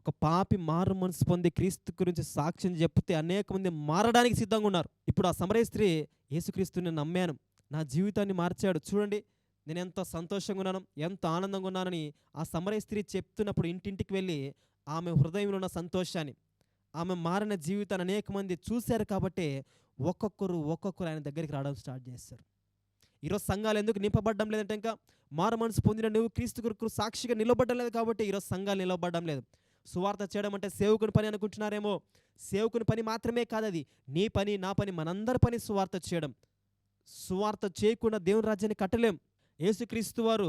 ఒక పాపి మారు మనసు పొంది క్రీస్తు గురించి సాక్ష్యం చెప్తే అనేక మంది మారడానికి సిద్ధంగా ఉన్నారు. ఇప్పుడు ఆ సమరయ స్త్రీ యేసుక్రీస్తుని నమ్మాను, నా జీవితాన్ని మార్చాడు, చూడండి నేను ఎంత సంతోషంగా ఉన్నాను, ఎంత ఆనందంగా ఉన్నానని ఆ సమరయ స్త్రీ చెప్తున్నప్పుడు ఇంటింటికి వెళ్ళి ఆమె హృదయంలో ఉన్న సంతోషాన్ని, ఆమె మారిన జీవితాన్ని అనేక మంది చూశారు. కాబట్టి ఒక్కొక్కరు ఆయన దగ్గరికి రావడం స్టార్ట్ చేశారు. ఈరోజు సంఘాలు ఎందుకు నింపబడడం లేదంటే ఇంకా మారు మనసు పొందిన నువ్వు క్రీస్తు కొరకు సాక్షిగా నిలబడడం లేదు కాబట్టి ఈరోజు సంఘాలు నిలబడడం లేదు. సువార్త చేయడం అంటే సేవకుని పని అనుకుంటున్నారేమో. సేవకుని పని మాత్రమే కాదు, అది నీ పని, నా పని, మనందరి పని సువార్త చేయడం. సువార్త చేయకుండా దేవుని రాజ్యాన్ని కట్టలేం. యేసుక్రీస్తు వారు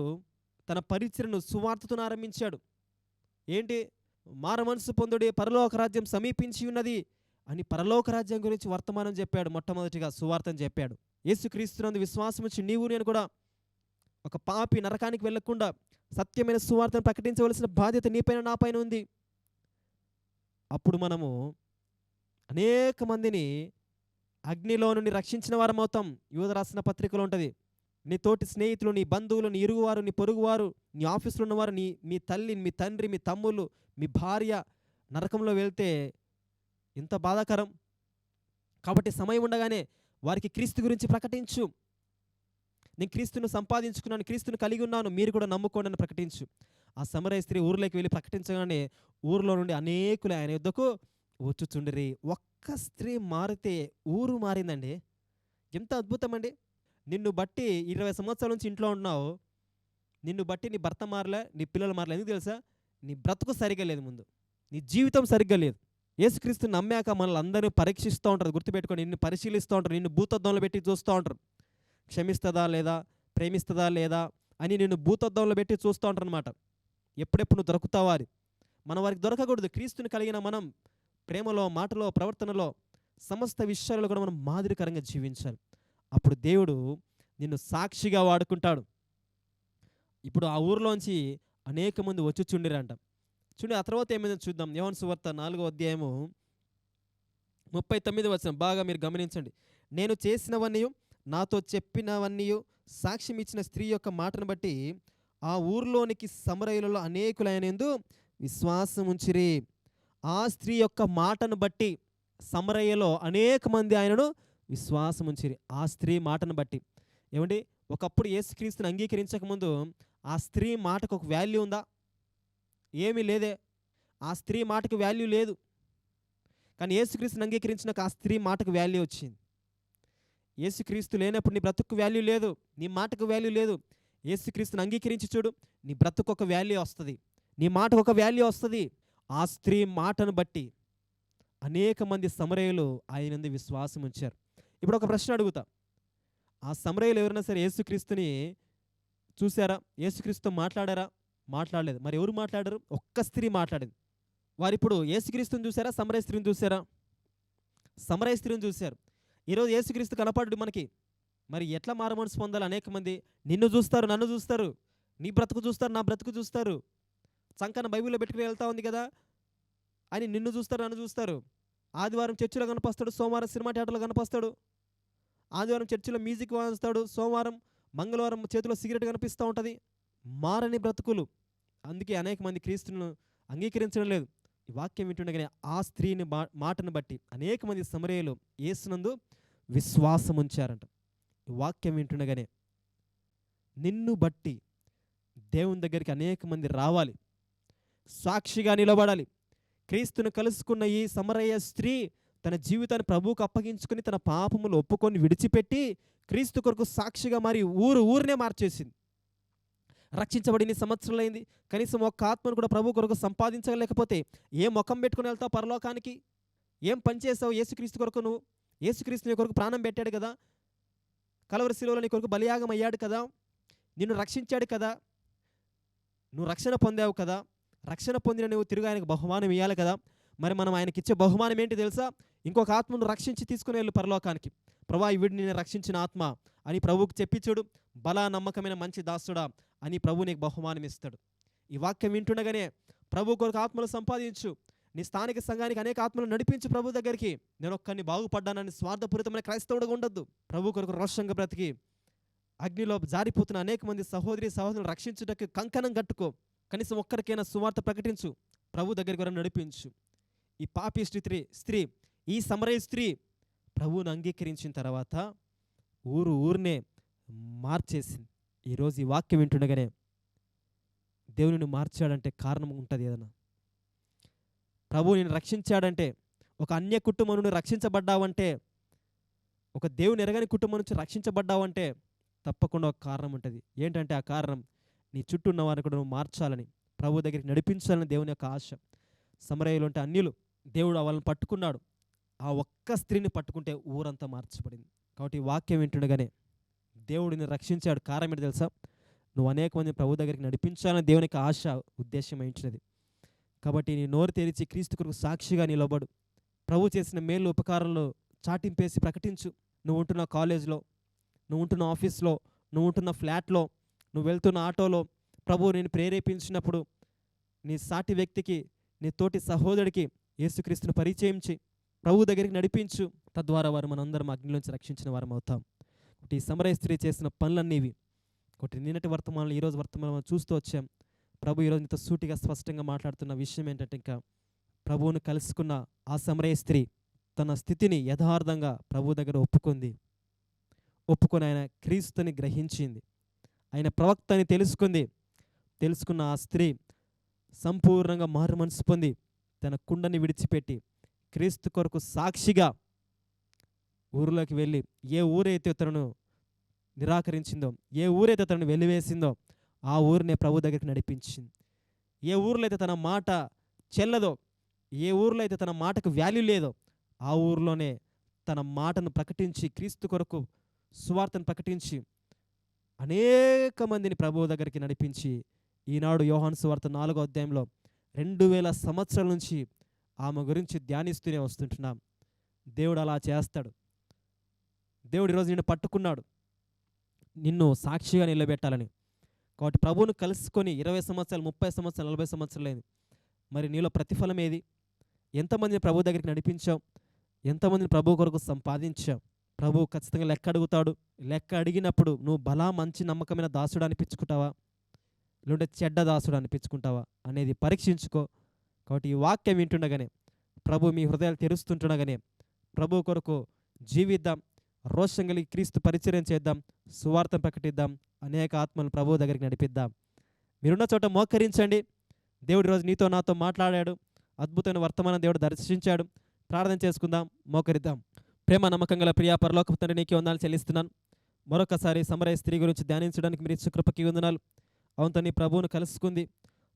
తన పరిచర్యను సువార్తతో ఆరంభించాడు. ఏంటి? మారు మనసు పొందుడి, పరలోక రాజ్యం సమీపించి ఉన్నది అని పరలోక రాజ్యం గురించి వర్తమానం చెప్పాడు. మొట్టమొదటిగా సువార్తను చెప్పాడు. యేసుక్రీస్తునందు విశ్వాసం వచ్చి నీవు నేను కూడా ఒక పాపి నరకానికి వెళ్ళకుండా సత్యమైన సువార్తను ప్రకటించవలసిన బాధ్యత నీపైన నా పైన ఉంది. అప్పుడు మనము అనేక మందిని అగ్నిలో నుండి రక్షించిన వారమవుతాం. యూదా రాసిన పత్రికలో ఉంటుంది. నీ తోటి స్నేహితులు, నీ బంధువులు, నీ ఇరుగువారు, నీ పొరుగువారు, నీ ఆఫీసులో ఉన్నవారు, మీ తల్లి, మీ తండ్రి, మీ తమ్ముళ్ళు, మీ భార్య నరకంలో వెళ్తే ఎంత బాధాకరం. కాబట్టి సమయం ఉండగానే వారికి క్రీస్తు గురించి ప్రకటించు. నేను క్రీస్తును సంపాదించుకున్నాను, క్రీస్తును కలిగి ఉన్నాను, మీరు కూడా నమ్ముకోండి అని ప్రకటించు. ఆ సమరయ స్త్రీ ఊర్లోకి వెళ్ళి ప్రకటించగానే ఊరిలో నుండి అనేకులు ఆయన యుద్ధకు వచ్చుచుండిరి. ఒక్క స్త్రీ మారితే ఊరు మారిందండి. ఎంత అద్భుతం అండి. నిన్ను బట్టి 20 సంవత్సరాల నుంచి ఇంట్లో ఉన్నావు, నిన్ను బట్టి నీ భర్త మారలే, నీ పిల్లలు మారలే. ఎందుకు తెలుసా? నీ బ్రతుకు సరిగ్గా లేదు, ముందు నీ జీవితం సరిగ్గా లేదు. యేసుక్రీస్తు నమ్మాక మనల్ని అందరినీ పరీక్షిస్తూ ఉంటారు. గుర్తుపెట్టుకొని, నిన్ను పరిశీలిస్తూ ఉంటారు, నిన్ను భూతద్దంలో పెట్టి చూస్తూ ఉంటారు. క్షమిస్తుందా లేదా, ప్రేమిస్తుందా లేదా అని నిన్ను భూతద్దంలో పెట్టి చూస్తూ ఉంటారు అనమాట. ఎప్పుడెప్పుడు నువ్వు దొరుకుతావా అని. మనం వారికి దొరకకూడదు. క్రీస్తుని కలిగిన మనం ప్రేమలో, మాటలో, ప్రవర్తనలో, సమస్త విషయాల్లో కూడా మనం మాదిరికరంగా జీవించాలి. అప్పుడు దేవుడు నిన్ను సాక్షిగా వాడుకుంటాడు. ఇప్పుడు ఆ ఊరిలోంచి అనేక మంది వచ్చుచుండిరంట. చూడండి, ఆ తర్వాత ఏమైందో చూద్దాం. యోహాను సువార్త 4వ అధ్యాయము 39వ వచనం బాగా మీరు గమనించండి. నేను చేసినవన్నీ, నాతో చెప్పినవన్నీ సాక్ష్యం ఇచ్చిన స్త్రీ యొక్క మాటను బట్టి ఆ ఊర్లోనికి సమరయులలో అనేకులైనందు విశ్వాసం ఉంచిరి. ఆ స్త్రీ యొక్క మాటను బట్టి సమరయ్యలో అనేక మంది ఆయనను విశ్వాసం ఉంచిరి. ఆ స్త్రీ మాటను బట్టి. ఏమండి, ఒకప్పుడు యేసుక్రీస్తుని అంగీకరించకముందు ఆ స్త్రీ మాటకు ఒక వాల్యూ ఉందా? ఏమీ లేదే. ఆ స్త్రీ మాటకు వాల్యూ లేదు. కానీ యేసుక్రీస్తుని అంగీకరించినాక ఆ స్త్రీ మాటకు వాల్యూ వచ్చింది. యేసుక్రీస్తు లేనప్పుడు నీ బ్రతుకు వాల్యూ లేదు, నీ మాటకు వాల్యూ లేదు. యేసుక్రీస్తుని అంగీకరించి చూడు, నీ బ్రతుకు ఒక వాల్యూ వస్తుంది, నీ మాటకు ఒక వాల్యూ వస్తుంది. ఆ స్త్రీ మాటను బట్టి అనేక మంది సమరయులు ఆయనందు విశ్వాసం ఉంచారు. ఇప్పుడు ఒక ప్రశ్న అడుగుతా. ఆ సమరయులు ఎవరైనా సరే యేసుక్రీస్తుని చూసారా? యేసుక్రీస్తుతో మాట్లాడారా? మాట్లాడలేదు. మరి ఎవరు మాట్లాడారు? ఒక్క స్త్రీ మాట్లాడింది. వారిప్పుడు యేసుక్రీస్తుని చూసారా, సమరయ స్త్రీని చూసారా? సమరయ స్త్రీని చూశారు. ఈరోజు యేసుక్రీస్తు కనపడు మనకి. మరి ఎట్లా మారుమనసు పొందాలి? అనేక మంది నిన్ను చూస్తారు, నన్ను చూస్తారు, నీ బ్రతుకు చూస్తారు, నా బ్రతుకు చూస్తారు. సంకన బైబిల్లో పెట్టుకుని వెళ్తా ఉంది కదా అని నిన్ను చూస్తారు, నన్ను చూస్తారు. ఆదివారం చర్చిలో కనిపిస్తాడు, సోమవారం సినిమా థియేటర్లో కనిపిస్తాడు. ఆదివారం చర్చిలో మ్యూజిక్ వాయిస్తాడు, సోమవారం మంగళవారం చేతిలో సిగరెట్ కనిపిస్తూ ఉంటుంది. మారని బ్రతుకులు. అందుకే అనేక మంది క్రీస్తులను అంగీకరించడం లేదు. ఈ వాక్యం వింటుండగానే ఆ స్త్రీని మాటను బట్టి అనేక మంది సమరయులు యేసునందు విశ్వాసం ఉంచారంట. ఈ వాక్యం వింటుండగానే నిన్ను బట్టి దేవుని దగ్గరికి అనేక మంది రావాలి, సాక్షిగా నిలబడాలి. క్రీస్తును కలుసుకున్న ఈ సమరయ స్త్రీ తన జీవితాన్ని ప్రభువుకు అప్పగించుకుని తన పాపములు ఒప్పుకొని విడిచిపెట్టి క్రీస్తు కొరకు సాక్షిగా మరి ఊరినే మార్చేసింది. రక్షించబడిన సంవత్సరాలైంది, కనీసం ఒక్క ఆత్మను కూడా ప్రభు కొరకు సంపాదించలేకపోతే ఏ ముఖం పెట్టుకుని వెళ్తావు పరలోకానికి? ఏం పని చేసావు యేసుక్రీస్తు కొరకు? నువ్వు యేసుక్రీస్తు నీ కొరకు ప్రాణం పెట్టాడు కదా, కలవరి శిలువలో నీ కొరకు బలియాగం అయ్యాడు కదా, నిన్ను రక్షించాడు కదా, నువ్వు రక్షణ పొందావు కదా, రక్షణ పొందిన నువ్వు తిరిగి ఆయనకు బహుమానం ఇవ్వాలి కదా. మరి మనం ఆయనకి ఇచ్చే బహుమానం ఏంటి తెలుసా? ఇంకొక ఆత్మను రక్షించి తీసుకుని వెళ్ళు పరలోకానికి. ప్రభా, వీడిని నేను రక్షించిన ఆత్మ అని ప్రభువుకు చెప్పి చూడు. బలా నమ్మకమైన మంచి దాసుడా అని ప్రభు నీకు బహుమానం ఇస్తాడు. ఈ వాక్యం వింటుండగానే ప్రభు కొరకు ఆత్మలు సంపాదించు. నీ స్థానిక సంఘానికి అనేక ఆత్మలు నడిపించు ప్రభు దగ్గరికి. నేను ఒక్కరిని బాగుపడ్డానని స్వార్థపూరితమైన క్రైస్తవుడుగా ఉండొద్దు. ప్రభు కొరకు రోషంగా బ్రతికి అగ్నిలో జారిపోతున్న అనేక మంది సహోదరి సహోదరులను రక్షించుటకు కంకణం కట్టుకో. కనీసం ఒక్కరికైనా సువార్త ప్రకటించు, ప్రభు దగ్గరికి వరకు నడిపించు. ఈ పాపిష్టి స్త్రీ, ఈ సమరయ స్త్రీ ప్రభువును అంగీకరించిన తర్వాత ఊరినే మార్చేసింది. ఈరోజు ఈ వాక్యం వింటుండగానే దేవుని మార్చాడంటే కారణం ఉంటుంది. ఏదైనా ప్రభువు నేను రక్షించాడంటే, ఒక అన్య కుటుంబం నుండి రక్షించబడ్డావంటే, ఒక దేవుని ఎరగని కుటుంబం నుంచి రక్షించబడ్డావంటే తప్పకుండా ఒక కారణం ఉంటుంది. ఏంటంటే ఆ కారణం నీ చుట్టూ ఉన్న వారిని కూడా నువ్వు మార్చాలని, ప్రభు దగ్గరికి నడిపించాలని దేవుని యొక్క ఆశ. సమరయులు అంటే అన్యులు, దేవుడు వాళ్ళని పట్టుకున్నాడు. ఆ ఒక్క స్త్రీని పట్టుకుంటే ఊరంతా మార్చబడింది. కాబట్టి ఈ వాక్యం వింటుండగానే దేవుడిని రక్షించాడు. కారణం ఏంటి తెలుసా? నువ్వు అనేక మంది ప్రభు దగ్గరికి నడిపించాలని దేవుని యొక్క ఆశ, ఉద్దేశం ఏంటినది. కాబట్టి నీ నోరు తెరిచి క్రీస్తు కొరకు సాక్షిగా నిలబడు. ప్రభు చేసిన మేలు ఉపకారంలో చాటింపేసి ప్రకటించు. నువ్వు ఉంటున్న కాలేజ్లో, నువ్వు ఉంటున్న ఆఫీస్లో, నువ్వు ఉంటున్న ఫ్లాట్లో, నువ్వు వెళ్తున్న ఆటోలో ప్రభువు నేను ప్రేరేపించినప్పుడు నీ సాటి వ్యక్తికి, నీ తోటి సహోదరుడికి యేసుక్రీస్తుని పరిచయం చేయి, ప్రభు దగ్గరికి నడిపించు. తద్వారా వారు మనందరం అగ్నిలోంచి రక్షించిన వారం అవుతాం. ఈ సమరయ స్త్రీ చేసిన పనులన్నీవి ఒకటి నిన్నటి వర్తమానంలో ఈరోజు వర్తమానం చూస్తూ వచ్చాం. ప్రభు ఈరోజు ఇంత సూటిగా స్పష్టంగా మాట్లాడుతున్న విషయం ఏంటంటే, ఇంకా ప్రభువును కలుసుకున్న ఆ సమరయ స్త్రీ తన స్థితిని యథార్థంగా ప్రభు దగ్గర ఒప్పుకొని ఆయన క్రీస్తుని గ్రహించింది, ఆయన ప్రవక్తని తెలుసుకున్న ఆ స్త్రీ సంపూర్ణంగా మారు మనసు పొంది తన కుండని విడిచిపెట్టి క్రీస్తు కొరకు సాక్షిగా ఊరిలోకి వెళ్ళి, ఏ ఊరైతే తనను నిరాకరించిందో, ఏ ఊరైతే తనను వెలివేసిందో ఆ ఊరినే ప్రభు దగ్గరికి నడిపించింది. ఏ ఊరిలో అయితే తన మాట చెల్లదో, ఏ ఊరిలో అయితే తన మాటకు వాల్యూ లేదో ఆ ఊరిలోనే తన మాటను ప్రకటించి, క్రీస్తు కొరకు సువార్తను ప్రకటించి అనేక మందిని ప్రభువు దగ్గరికి నడిపించి, ఈనాడు యోహాను సువార్త 4వ అధ్యాయంలో 2000 సంవత్సరాల నుంచి ఆమె గురించి ధ్యానిస్తూనే వస్తుంటున్నాం. దేవుడు అలా చేస్తాడు. దేవుడు ఈరోజు నిన్ను పట్టుకున్నాడు, నిన్ను సాక్షిగా నిలబెట్టాలని. కాబట్టి ప్రభువును కలుసుకొని 20 సంవత్సరాలు, 30 సంవత్సరాలు, 40 సంవత్సరాలు అయింది. మరి నీలో ప్రతిఫలం ఏది? ఎంతమందిని ప్రభు దగ్గరికి నడిపించావు? ఎంతమందిని ప్రభు కొరకు సంపాదించావు? ప్రభువు ఖచ్చితంగా లెక్క అడుగుతాడు. లెక్క అడిగినప్పుడు నువ్వు మంచి నమ్మకమైన దాసుడు అనిపించుకుంటావా, లేదంటే చెడ్డ దాసుడు అనిపించుకుంటావా అనేది పరీక్షించుకో. కాబట్టి ఈ వాక్యం వింటుండగానే, ప్రభు మీ హృదయాలు తెరుస్తుంటుండగానే ప్రభు కొరకు జీవిద్దాం, రోషం కలిగి క్రీస్తు పరిచర్యం చేద్దాం, సువార్తను ప్రకటిద్దాం, అనేక ఆత్మలను ప్రభు దగ్గరికి నడిపిద్దాం. మీరున్న చోట మోకరించండి. దేవుడు ఈరోజు నీతో నాతో మాట్లాడాడు, అద్భుతమైన వర్తమానం దేవుడు దర్శించాడు. ప్రార్థన చేసుకుందాం, మోకరిద్దాం. ప్రేమ నమ్మకం గల ప్రియా పరలోకపు తండ్రి, నీకే వందనాలు చెల్లిస్తున్నాను. మరొకసారి సమరయ స్త్రీ గురించి ధ్యానించడానికి మీరు ఇచ్చే కృపకి వందనాలు. అవును తండ్రి, ప్రభువును కలుసుకుంది,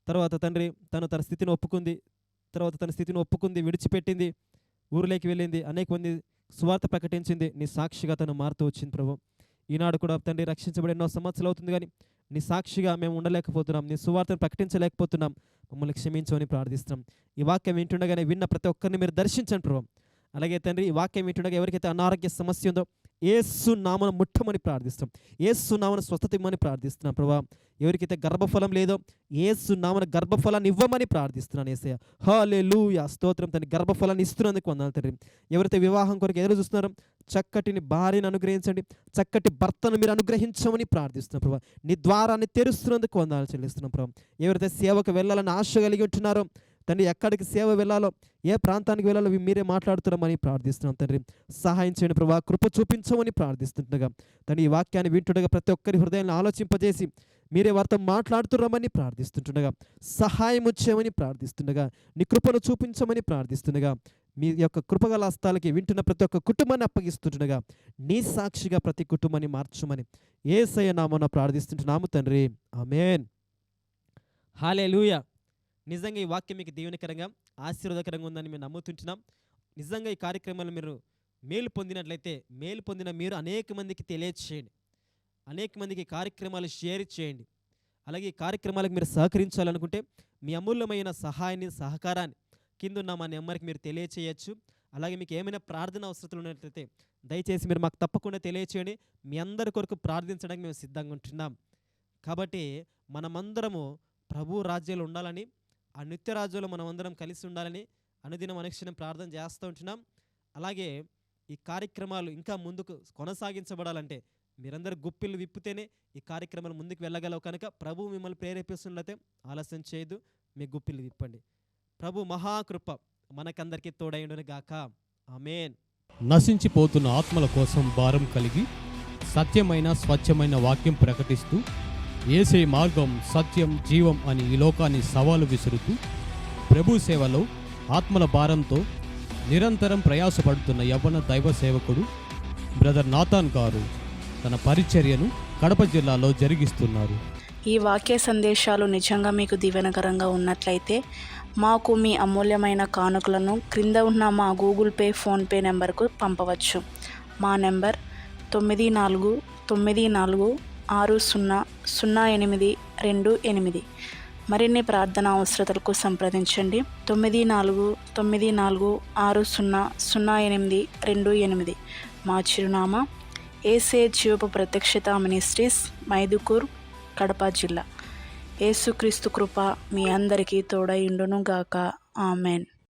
తర్వాత తండ్రి తన స్థితిని ఒప్పుకుంది, విడిచిపెట్టింది, ఊరిలోకి వెళ్ళింది, అనేక మంది సువార్త ప్రకటించింది, నీ సాక్షిగా తను మారుతూ వచ్చింది. ప్రభు ఈనాడు కూడా తండ్రి రక్షించబడి ఎన్నో సంవత్సరాలు అవుతుంది, కానీ నీ సాక్షిగా మేము ఉండలేకపోతున్నాం, నీ సువార్తను ప్రకటించలేకపోతున్నాం. మమ్మల్ని క్షమించమని ప్రార్థిస్తున్నాం. ఈ వాక్యం వింటుండగానే విన్న ప్రతి ఒక్కరిని మీరు దర్శించండి ప్రభు. అలాగే తండ్రి, ఈ వాక్యం వింటుండగా ఎవరికైతే అనారోగ్య సమస్య ఉందో యేసు నామమున ముట్టమని ప్రార్థిస్తాం, యేసు నామమున స్వస్థత ఇవ్వమని ప్రార్థిస్తున్నాం ప్రభా. ఎవరికైతే గర్భఫలం లేదో యేసు నామమున గర్భఫలాన్ని ఇవ్వమని ప్రార్థిస్తున్నాను యేసయ్య. హల్లెలూయా, స్తోత్రం తండ్రి. గర్భఫలాన్ని ఇస్తున్నందుకు వందనాలు తండ్రి. ఎవరైతే వివాహం కొరకు ఎదురు చూస్తున్నారో చక్కటిని భార్యను అనుగ్రహించండి, చక్కటి భర్తను మీరు అనుగ్రహించమని ప్రార్థిస్తున్నాం ప్రభా. నీ ద్వారాన్ని తెరుస్తున్నందుకు వందనాలు చెల్లిస్తున్నాం ప్రభా. ఎవరైతే సేవకు వెళ్ళాలని ఆశ కలిగి ఉంటున్నారో తండ్రి, ఎక్కడికి సేవ వెళ్ళాలో, ఏ ప్రాంతానికి వెళ్ళాలో మీరే మాట్లాడుతున్నామని ప్రార్థిస్తున్నాం తండ్రి. సహాయం చేయండి ప్రభా, కృప చూపించమని ప్రార్థిస్తుండగా తండ్రి, ఈ వాక్యాన్ని వింటుండగా ప్రతి ఒక్కరి హృదయాన్ని ఆలోచింపజేసి మీరే వారితో మాట్లాడుతున్నామని ప్రార్థిస్తుండగా, సహాయం వచ్చేమని ప్రార్థిస్తుండగా, నీ కృపను చూపించమని ప్రార్థిస్తుండగా, మీ యొక్క కృపగల హస్తాలకి వింటున్న ప్రతి ఒక్క కుటుంబాన్ని అప్పగిస్తుండగా, నీ సాక్షిగా ప్రతి కుటుంబాన్ని మార్చమని యేసయ్య నామమున ప్రార్థిస్తుంటున్నాము తండ్రి. ఆమేన్. హల్లెలూయా. నిజంగా ఈ వాక్యం మీకు దీవెనకరంగా, ఆశీర్వాదకరంగా ఉందని మేము నమ్ముతుంటున్నాం. నిజంగా ఈ కార్యక్రమాలు మీరు మేలు పొందినట్లయితే, మేలు పొందిన మీరు అనేక మందికి తెలియచేయండి, అనేక మందికి కార్యక్రమాలు షేర్ చేయండి. అలాగే ఈ కార్యక్రమాలకు మీరు సహకరించాలనుకుంటే మీ అమూల్యమైన సహాయాన్ని, సహకారాన్ని కిందున్న మా నెంబర్కి మీరు తెలియచేయచ్చు. అలాగే మీకు ఏమైనా ప్రార్థన అవసరతలు ఉన్నట్లయితే దయచేసి మీరు మాకు తప్పకుండా తెలియచేయండి. మీ అందరి కొరకు ప్రార్థించడానికి మేము సిద్ధంగా ఉంటున్నాం. కాబట్టి మనమందరము ప్రభు రాజ్యంలో ఉండాలని, ఆ నిత్య రాజ్యంలో మనమందరం కలిసి ఉండాలని అనుదినం అనుక్షణం ప్రార్థన చేస్తూ ఉంటున్నాం. అలాగే ఈ కార్యక్రమాలు ఇంకా ముందుకు కొనసాగించబడాలంటే మీరందరూ గుప్పిళ్ళు విప్పితేనే ఈ కార్యక్రమాలు ముందుకు వెళ్ళగలవు. కనుక ప్రభు మిమ్మల్ని ప్రేరేపిస్తున్నట్లయితే ఆలస్యం చేయదు, మీ గుప్పిళ్ళు విప్పండి. ప్రభు మహాకృప మనకందరికీ తోడైండును గాక. ఆమేన్. నశించిపోతున్న ఆత్మల కోసం భారం కలిగి సత్యమైన, స్వచ్ఛమైన వాక్యం ప్రకటిస్తూ యేసే మార్గం, సత్యం, జీవం అని ఈ లోకాన్ని సవాలు విసురుతూ ప్రభు సేవలో ఆత్మల భారంతో నిరంతరం ప్రయాసపడుతున్న యవ్వన దైవ సేవకుడు బ్రదర్ నాథాన్ గారు తన పరిచర్యను కడప జిల్లాలో జరిగిస్తున్నారు. ఈ వాక్య సందేశాలు నిజంగా మీకు దీవెనకరంగా ఉన్నట్లయితే మాకు మీ అమూల్యమైన కానుకలను క్రింద ఉన్న మా గూగుల్ పే, ఫోన్పే నెంబర్కు పంపవచ్చు. మా నెంబర్ 9444600828. మరిన్ని ప్రార్థన అవసరతలకు సంప్రదించండి. 9444600828. మా చిరునామా ఏసే జీవపు ప్రత్యక్షత మినిస్ట్రీస్, మైదుకూర్, కడప జిల్లా. యేసుక్రీస్తు కృప మీ అందరికీ తోడై ఉండును గాక. ఆమెన్.